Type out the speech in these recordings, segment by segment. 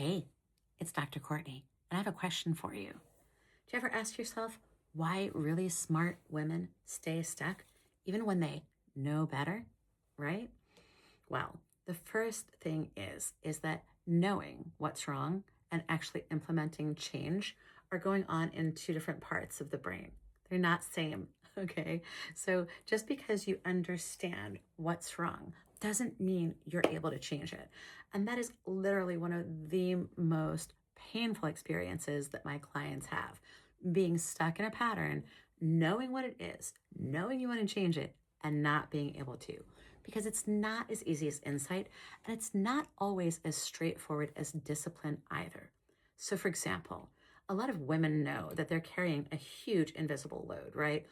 Hey, it's Dr. Courtney, and I have a question for you. Do you ever ask yourself why really smart women stay stuck even when they know better, right? Well, the first thing is that knowing what's wrong and actually implementing change are going on in two different parts of the brain. They're not same, okay? So just because you understand what's wrong doesn't mean you're able to change it. And that is literally one of the most painful experiences that my clients have. Being stuck in a pattern, knowing what it is, knowing you want to change it, and not being able to, because it's not as easy as insight, and it's not always as straightforward as discipline either. So, for example, a lot of women know that they're carrying a huge invisible load, right?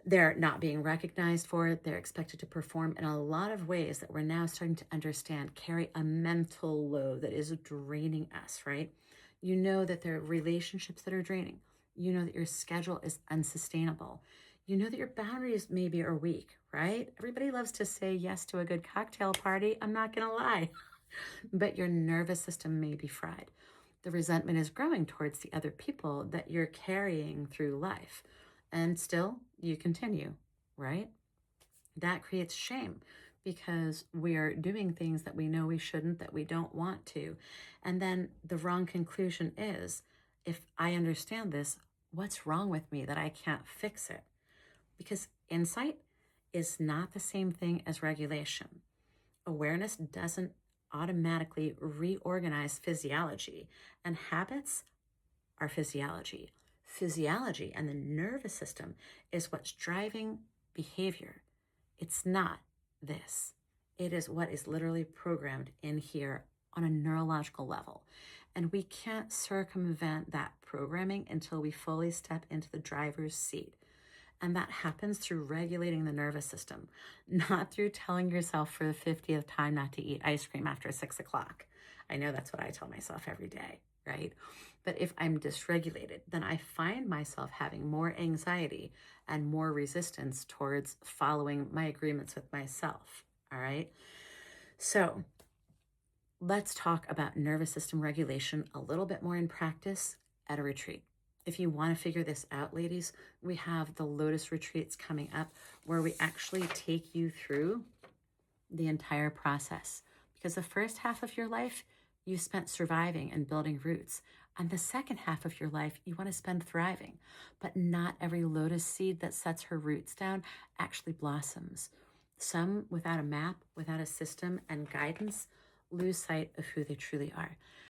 They're not being recognized for it. They're expected to perform in a lot of ways that we're now starting to understand carry a mental load that is draining us, right? You know that there are relationships that are draining. You know that your schedule is unsustainable. You know that your boundaries maybe are weak, right? Everybody loves to say yes to a good cocktail party. I'm not going to lie. But your nervous system may be fried. The resentment is growing towards the other people that you're carrying through life. And still, you continue, right? That creates shame because we are doing things that we know we shouldn't, that we don't want to. And then the wrong conclusion is, if I understand this, what's wrong with me that I can't fix it? Because insight is not the same thing as regulation. Awareness doesn't automatically reorganize physiology, and habits are physiology. Physiology and the nervous system is what's driving behavior. It's not this. It is what is literally programmed in here on a neurological level. And we can't circumvent that programming until we fully step into the driver's seat. And that happens through regulating the nervous system, not through telling yourself for the 50th time not to eat ice cream after 6 o'clock. I know that's what I tell myself every day, right? But if I'm dysregulated, then I find myself having more anxiety and more resistance towards following my agreements with myself, all right? So let's talk about nervous system regulation a little bit more in practice at a retreat. If you want to figure this out, ladies, we have the Lotus retreats coming up where we actually take you through the entire process. Because the first half of your life, you spent surviving and building roots. And the second half of your life, you want to spend thriving. But not every lotus seed that sets her roots down actually blossoms. Some, without a map, without a system and guidance, lose sight of who they truly are.